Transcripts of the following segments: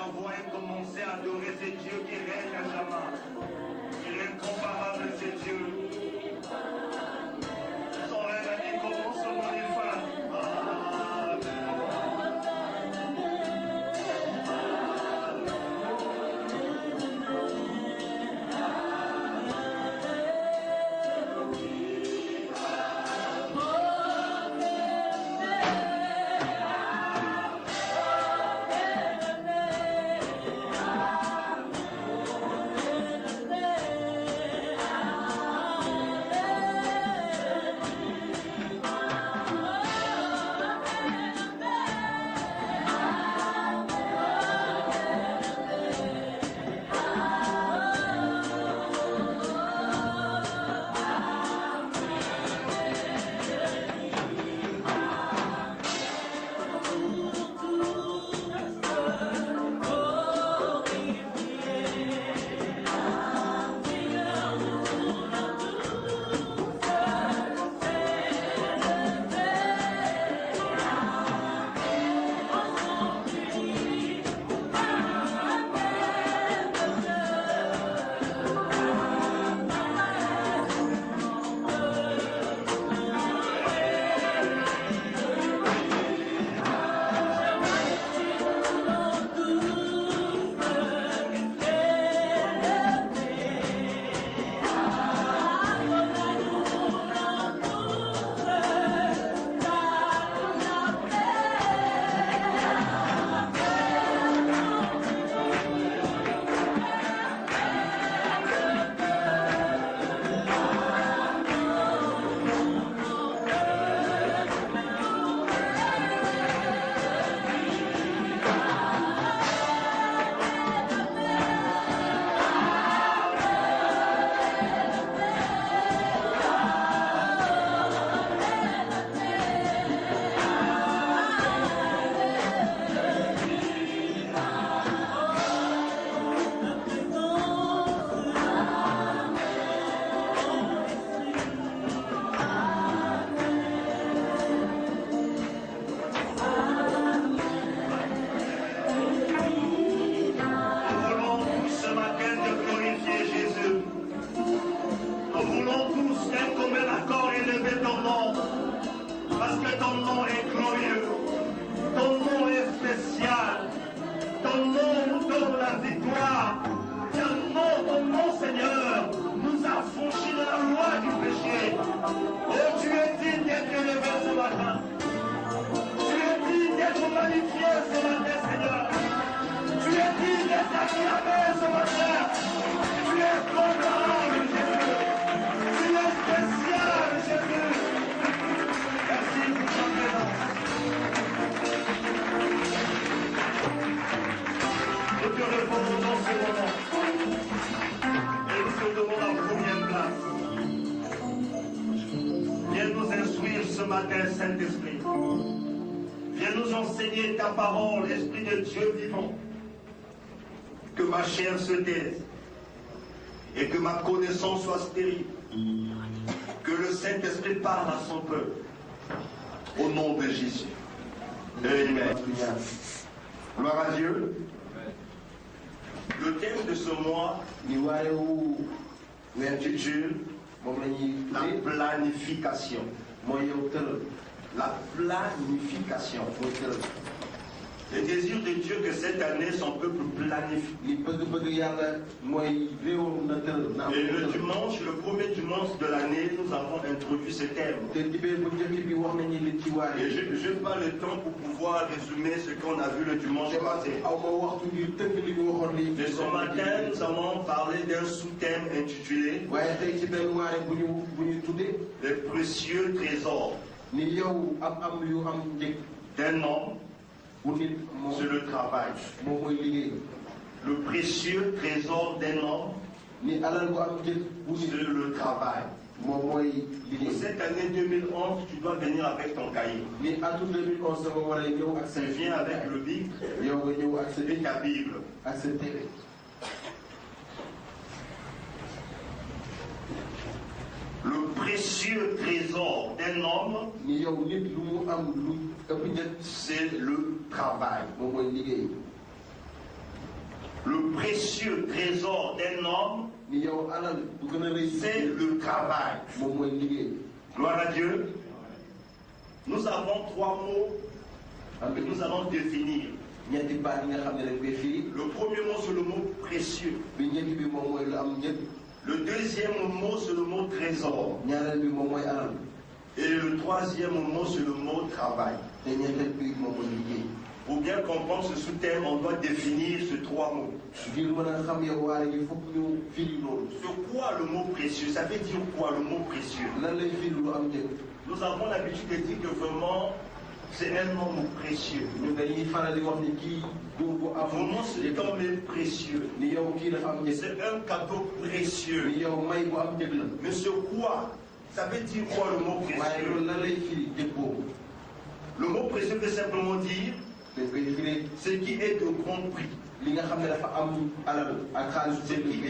envoie et commencer à adorer ce Dieu qui règne à jamais. Il est incomparable, ce Dieu. Son règne a dit commencement et fin. Saint-Esprit, viens nous enseigner ta parole, Esprit de Dieu vivant. Que ma chair se taise et que ma connaissance soit stérile. Que le Saint-Esprit parle à son peuple. Au nom de Jésus. Amen. Gloire à Dieu. Le thème de ce mois s'intitule la planification. La planification. Le désir de Dieu que cette année son peuple planifie. Et le dimanche, le premier dimanche de l'année, nous avons introduit ce thème. Et je n'ai pas le temps pour pouvoir résumer ce qu'on a vu le dimanche passé. Mais ce matin, nous allons parler d'un sous-thème intitulé les précieux trésors d'un homme sur le travail. Le précieux trésor d'un homme sur le travail. Pour cette année 2011, tu dois venir avec ton cahier. Tu viens avec le Bible et ta Bible. Le précieux trésor d'un homme, c'est le travail. Le précieux trésor d'un homme, c'est le travail. Gloire à Dieu. Nous avons 3 mots que nous allons définir. Le premier mot, c'est le mot précieux. Le deuxième mot, c'est le mot trésor. Et le troisième mot, c'est le mot travail. Pour bien comprendre ce sous-thème, on doit définir ces 3 mots. C'est quoi le mot précieux? Ça veut dire quoi le mot précieux? Nous avons l'habitude de dire que vraiment, c'est un homme précieux. Vraiment, cet homme est précieux. C'est un cadeau précieux. Mais sur quoi? Ça veut dire quoi le mot précieux? Le mot précieux veut simplement dire ce qui est de grand prix. Ce qui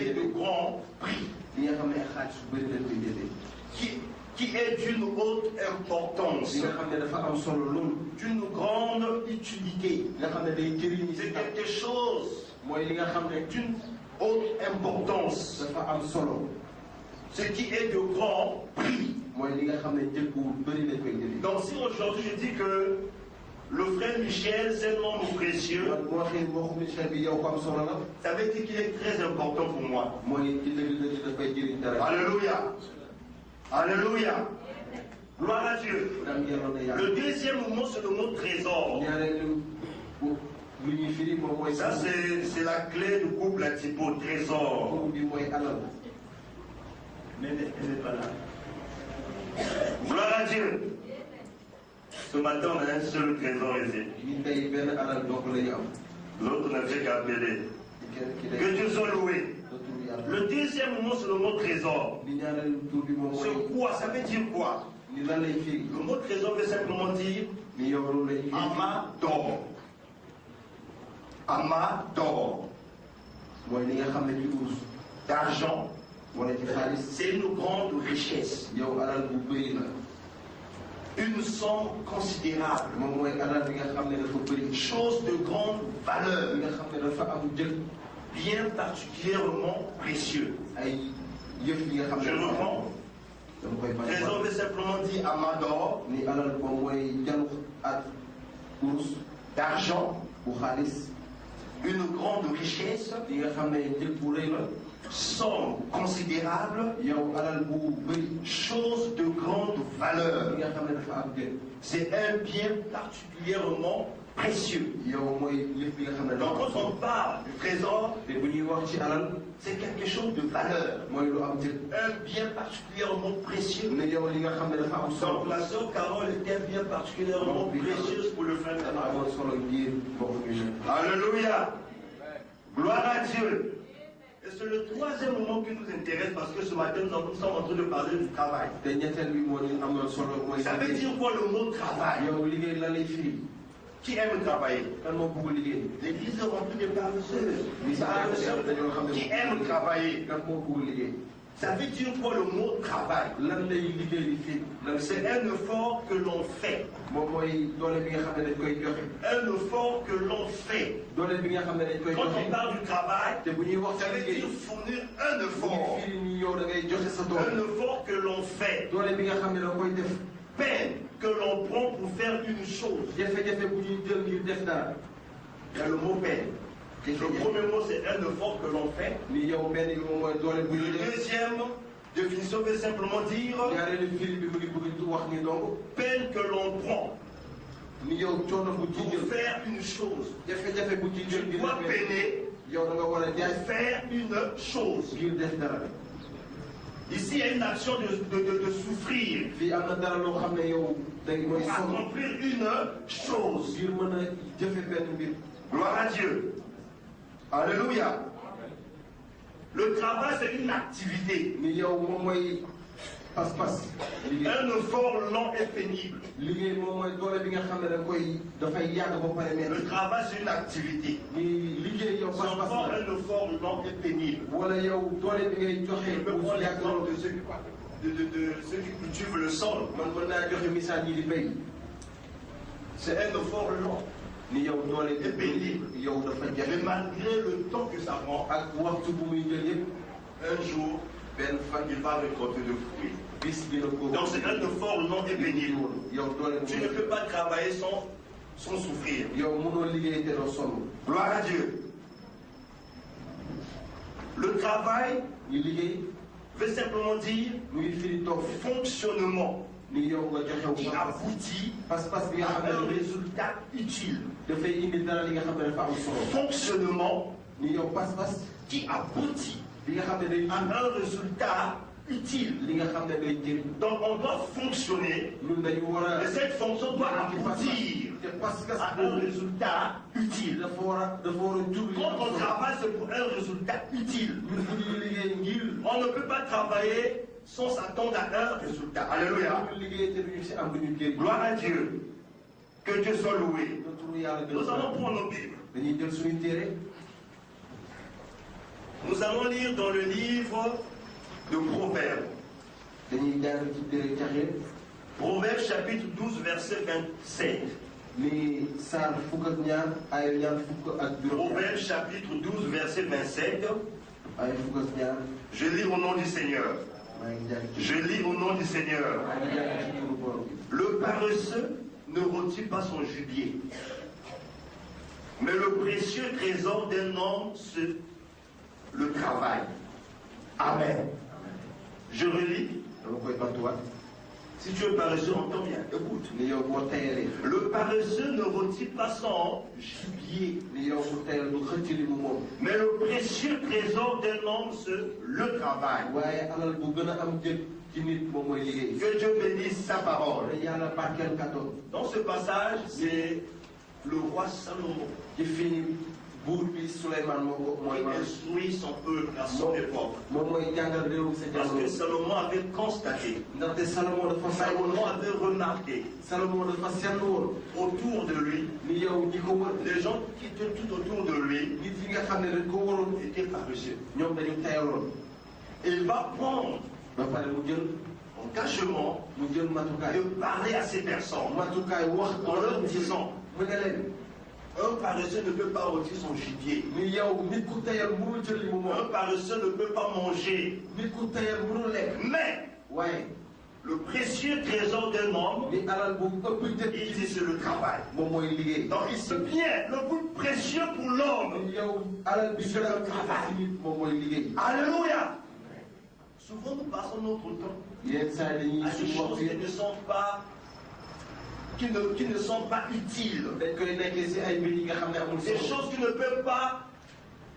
est de grand prix. Qui est d'une haute importance, d'une grande utilité. C'est quelque chose d'une haute importance. Ce qui est de grand prix. Donc si aujourd'hui je dis que le frère Michel, c'est un homme précieux, ça veut dire qu'il est très important pour moi. Alléluia. Alléluia. Gloire à Dieu. Le deuxième mot, c'est le mot trésor. Ça, c'est la clé du couple Atipo, trésor. Mais elle n'est pas là. Gloire à Dieu. Ce matin, on a un seul trésor ici. L'autre n'a fait qu'appeler. Que Dieu soit loué. Le deuxième mot, c'est le mot trésor. C'est quoi? Ça veut dire quoi? Le mot trésor veut simplement dire amas d'or. Amas d'or. D'argent. C'est une grande richesse. Une somme considérable. Chose de grande valeur. Bien particulièrement précieux. Je reprends. Trésor veut simplement dire amas d'or, d'argent, une grande richesse, somme considérable, chose de grande valeur. C'est un bien particulièrement précieux. Donc quand on parle du trésor, c'est quelque chose de valeur. Un bien particulièrement précieux. Donc la sœur Carole était bien particulièrement précieuse pour le frère. Alléluia. Gloire à Dieu. Et c'est le troisième moment qui nous intéresse parce que ce matin nous sommes en train de parler du travail. Ça veut dire quoi le mot travail? Qui aime travailler? L'église est remplie de paresseux. Qui aime travailler? Ça veut dire quoi le mot travail? C'est un effort que l'on fait. Un effort que l'on fait. Quand on parle du travail, ça veut dire fournir un effort. Un effort que l'on fait. Peine que l'on prend pour faire une chose. Il y a le mot peine. Le premier mot, c'est un effort que l'on fait. Le deuxième définition veut simplement dire peine que l'on prend pour faire une chose. Tu dois peiner pour faire une chose. Ici, il y a une action de souffrir pour accomplir une chose. Gloire à Dieu. Alléluia. Le travail, c'est une activité. Un effort long et pénible. Le travail, c'est une activité. C'est encore un effort long et pénible. Je peux prendre l'exemple de ceux qui cultivent le sol. C'est un effort long. ni yow doole est pénible. yow dafa jafe. Mais malgré le temps que ça prend, ak waxtu bu muy jël yëpp un jour, Ben Fan, il va récolter le fruit. bis dina ko. Donc c'est un effort non est pénible. yow doole Tu ne peux pas travailler sans souffrir. yow mënoo liggéey te doo sonn. Gloire à Dieu. Le travail ñu liggéey veut simplement dire mu ngi firi toog fonctionnement ni yow nga joxe qui aboutit pas-pas bi nga à xam un ne résultat utile. dafay indi dara li nga xam ne dafa am solo. Fonctionnement ni yow pas-pas qui aboutit bi nga xam ne day à un résultat utile. li nga xam ne day jëriñ. Donc on doit fonctionner ñun dañu war a. et cette fonction doit aboutir te pas-pas à un résultat utile. dafa war a jur. Quand on travaille, c'est pour un résultat utile. ñun bu ñuy liggéey ngir. On ne peut pas travailler sans s'attendre à un résultat. Alléluia. ñu liggéey te duñu si am duñu jëriñ. Gloire à Dieu. Que Dieu soit loué. Nous allons prendre nos Bibles. dañuy jël suñu téere. Nous allons lire dans le livre de Proverbes. dañuy jàng ci téere Caxé. Proverbes chapitre 12 verset 27. ni saar fukk ak ñaar ay ñaar fukk ak juróom. Proverbes chapitre 12 verset 27. ay fukk ak ñaar. Je lis au nom du Seigneur. maa ngi jàng ci. Je lis au nom du Seigneur. maa ngi jàng ci turu borom bi. Le paresseux ne retire pas son gibier, mais le précieux trésor d'un homme, c'est le travail. Amen. Je relis. dama koy bantuwaat. Si tu es paresseux, entends bien. Écoute. ni yow boo tayalee. Le paresseux ne retire pas son gibier, ni yow bu tayal du xëcc li mu moom. mais le précieux trésor d'un homme, c'est le travail. waaye alal bu gën a am jël ci nit moom mooy liggéey. Que Dieu bénisse sa parole. te yàlla barkeel kàddoom. Dans ce passage, c'est le roi Salomon ci fii buur bi Souleymane moo ko mooy qui instruit son peuple à son époque. moom mooy jàngal réew sa Parce que jamono. Salomon avait constaté, ndaxte Salomon dafa bàyyi woon. Salomon avait remarqué Salomon dafa seetlu woon. autour de lui, ni yow ñi ko wër. les gens qui étaient tout autour de lui nit yi nga xam ne dañ ko waroon. étaient paresseux. ñoom dañu tayaloon. Et il va prendre ba pare mu jël engagement mu jël matukaay. de parler à ces personnes matukaay wax en leur disant, mu ne leen. un paresseux ne peut pas rôtir son gibier. ni yow nit ku tayal mënul jël li mu moom. Un paresseux ne peut pas manger. nit ku tayal mënul lekk. Mais waaye le précieux trésor d'un homme, ni alal bu ëpp jël. il dit c'est le travail. moom mooy liggéey. Donc il se bien, le plus précieux pour l'homme. ni yow alal bi gën a am ci nit moom mooy liggéey. Alléluia. Souvent nous passons notre temps yenn saa yi dañuy à des suñu choses waxtu qui ne sont pas qui ne sont pas utiles. dañ koy nekkee si ay mbir yi nga xam ne amul Des solo. choses qui ne peuvent pas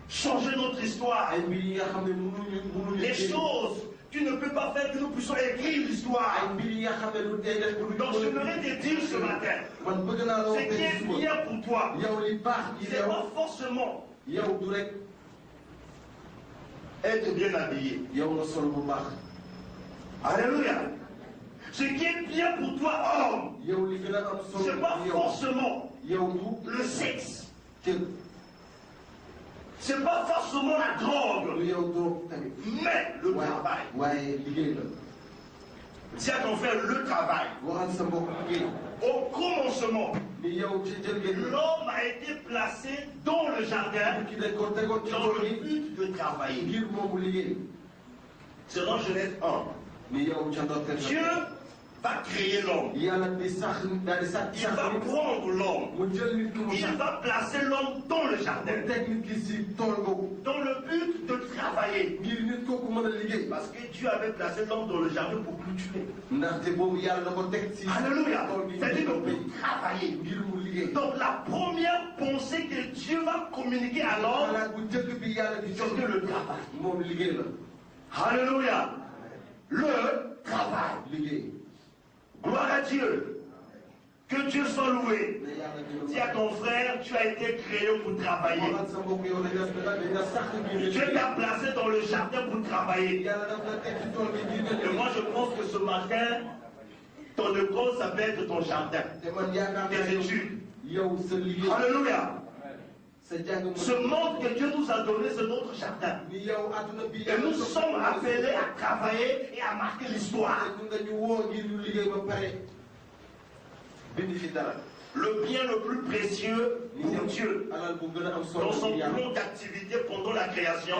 changer notre histoire. ay mbir yi nga xam ne mënuñu. Des choses qui ne peuvent pas faire que nous puissions écrire ay l'histoire. mbir yi nga xam ne lu tey def. Donc j'aimerais te dire ce matin, man bëgg naa la ce wax qui est tey suba. bien pour toi, yow li baax ci c'est yow. pas forcément yow du rek être bien habillé. yow nga solo bu baax. Alléluia. Ce qui est bien pour toi, homme, yow li gën a am solo. c'est pas yow forcément yow du le sexe. cër. C'est pas forcément la drogue, lu yow doo tamit. mais le travail. waaye liggéey la. Dis à ton frère le travail. waxal sa mbokk liggéey. Au commencement, ni yow ci jël ngeen. l'homme a été placé dans le jardin ki dañ ko tegoon ci dans tool le yi but de travailler. ngir moomu liggéey. C'est dans Genèse 1. ni yow ca ndorteel. Dieu va créer l'homme. yàlla di sax daal di sax. Il va prendre l'homme. mu jël nit ki mu Il sax. va placer l'homme dans le mu jardin. teg nit ki si tool googu. Dans le but de travailler. ngir nit kooku mën a liggéey. Parce que Dieu avait placé l'homme dans le jardin pour cultiver. ndaxte boobu yàlla da ko teg si. Alléluia. tool bi C'est-à-dire ñu pour travailler. ngir mu liggéey. Donc la première pensée que Dieu va communiquer à l'homme, xalaat bu njëkk bi yàlla di jox c'est le travail. moom liggéey la. Alléluia. Le travail. liggéey. Gloire à Dieu. Que Dieu soit loué. ne yàlla dina Dis à ton frère, tu as été créé pour travailler. waxal sa mbokk yow dañ la sax ngir Dieu t'a placé dans le jardin pour travailler. yàlla daf la teg ci tool bi ngir nga Et moi, je pense que ce matin, ton école, ça peut être ton jardin. te man yaakaar naa Tes études. yow sa liggéey. Alléluia. sa jàng Ce monde que Dieu nous a donné, c'est notre jardin. ni yow adduna bi. Et nous sommes appelés à travailler et à marquer l'histoire. ñun dañu woo ngir ñu liggéey ba pare. Le bien le plus précieux pour Dieu dans son plan d'activité pendant la création,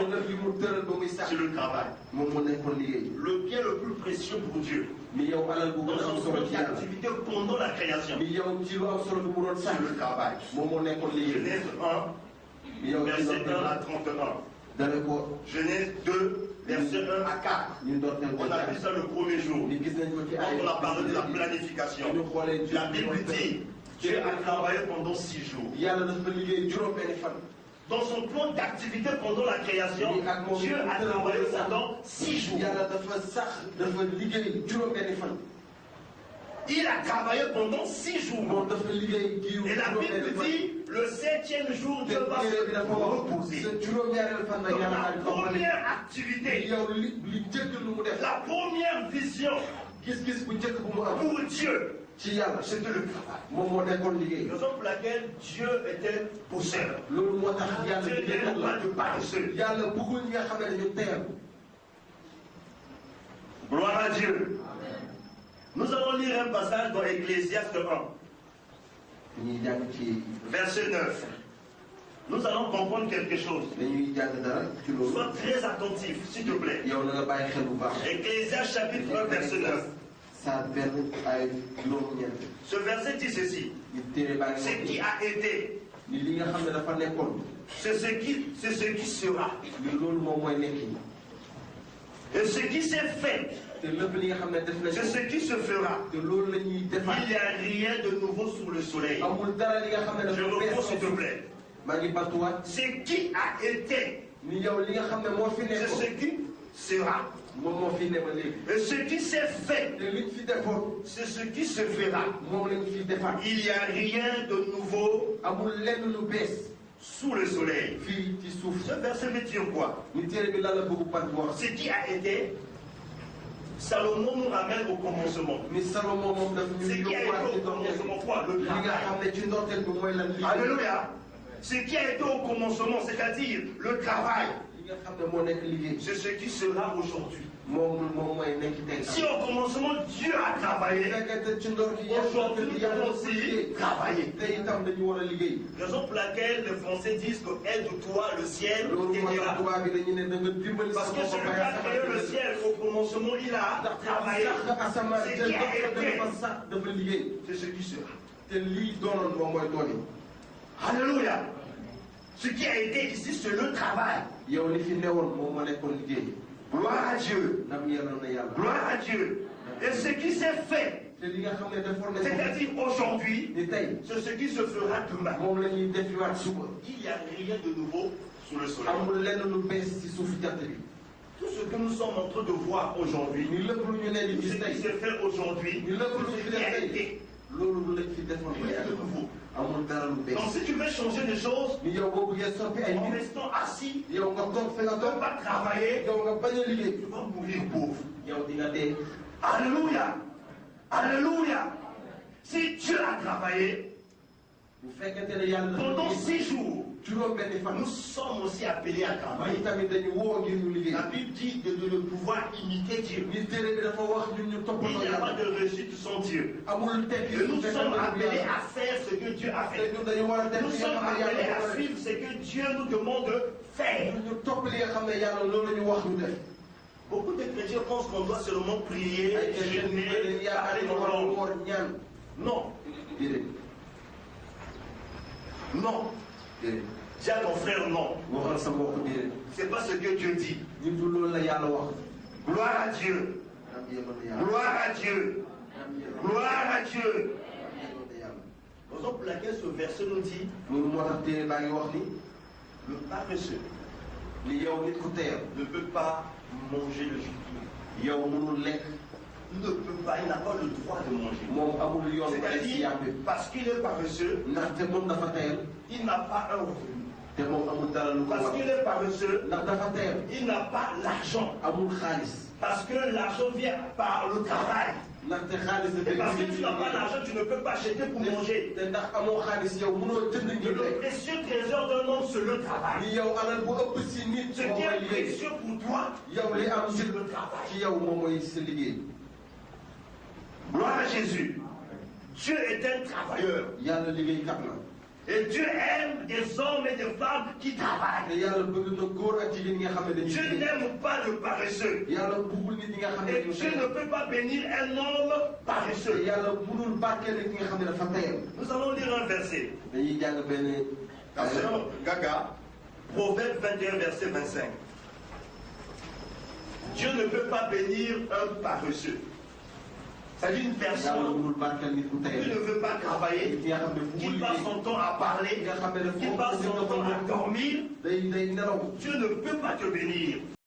c'est le travail. Le bien le plus précieux pour Dieu dans son plan d'activité pendant la création, c'est le travail. Genèse 1, verset 1 à 31. Genèse 2, verset 1 à 4. On a vu ça le premier jour. Quand on a parlé de la planification, la Bible dit Dieu a travaillé pendant 6 jours. Dans son plan d'activité pendant la création, Dieu a travaillé pendant 6 jours. Il a travaillé pendant 6 jours. Et la Bible dit, le 7e jour, Dieu va se reposer. Donc la première activité, la première vision pour Dieu, c'était le travail. Raison pour laquelle Dieu était possèdeur. Dieu n'était pas de paresseux. Gloire à Dieu. Nous allons lire un passage dans Ecclésiaste 1, verset 9. Nous allons comprendre quelque chose. Sois très attentif, s'il te plaît. Ecclésiaste chapitre 1, verset 9. Ce verset dit ceci. Ce qui a été, c'est ce qui sera. Et ce qui s'est fait, c'est ce qui se fera. Il n'y a rien de nouveau sous le soleil. Je reprends s'il te plaît. Ce qui a été, c'est ce qui sera. Et ce qui s'est fait, c'est ce qui se fera. Il n'y a rien de nouveau sous le soleil. Ce verset veut dire quoi? Ce qui a été, Salomon nous ramène au commencement. Ce qui a été au commencement, quoi? Le travail. Alléluia. Ce qui a été au commencement, c'est-à-dire le travail, c'est ce qui sera aujourd'hui. Si au commencement Dieu a travaillé, aujourd'hui nous devons aussi travailler. Raison pour laquelle les Français disent que aide-toi le ciel t'aidera. Parce que celui qui a créé le ciel au commencement, il a travaillé. Ce qui a été, c'est ce qui sera. Alléluia. Ce qui a été ici, c'est le travail. Gloire à Dieu. Gloire à Dieu. Et ce qui s'est fait, c'est-à-dire aujourd'hui, c'est ce qui se fera demain. Il n'y a rien de nouveau sous le soleil. Tout ce que nous sommes en train de voir aujourd'hui, ce qui s'est fait aujourd'hui, ce qui a été, rien de nouveau. Donc si tu veux changer des choses, en restant assis, tu ne vas pas travailler, tu vas mourir pauvre. Alléluia. Alléluia. Si Dieu a travaillé pendant 6 jours, nous sommes aussi appelés à travailler. La Bible dit de pouvoir imiter Dieu. Il n'y a pas de réussite sans Dieu. Et nous sommes appelés à faire ce que Dieu a fait. Nous sommes appelés à suivre ce que Dieu nous demande de faire. Beaucoup de chrétiens pensent qu'on doit seulement prier, jeûner, parler en langue. Non. Non. Dis à ton frère non. C'est pas ce que Dieu dit. Gloire à Dieu. Gloire à Dieu. Gloire à Dieu. Raison pour laquelle ce verset nous dit le paresseux ne peut pas manger le jus. Il ne peut pas, il n'a pas le droit de manger. C'est-à-dire, parce qu'il est paresseux, il n'a pas un revenu. Parce qu'il est paresseux, il n'a pas l'argent. Parce que l'argent vient par le travail. Et parce que tu n'as pas l'argent, tu ne peux pas acheter pour manger. Le précieux trésor d'un homme, c'est le travail. Ce qui est précieux pour toi, c'est le travail. Gloire à Jésus. Dieu est un travailleur. yàlla liggéeykat la. Et Dieu aime des hommes et des femmes qui travaillent. te yàlla bëgg na góor ak jigéen ñi nga xam ne dañuy Dieu liggéey. n'aime pas le paresseux. yàlla bëggul nit ñi nga xam ne Et dañu Dieu ne peut pas bénir un homme te paresseux. yàlla mënul barkeel nit ñi nga xam ne dafa tayal. Nous allons lire un verset. dañuy jàng benn. Attention, Gaga. Proverbe 21, verset 25. Dieu ne peut pas bénir un paresseux. C'est-à-dire une yàlla personne mënul barkeel nit bu qui tayal. ne veut pas travailler, nit ñi nga xam ne qui bëggul passe liggéey. son temps à parler, nga xam ne qui passe son temps à dormir. day nelaw. Dieu ne peut pas te bénir.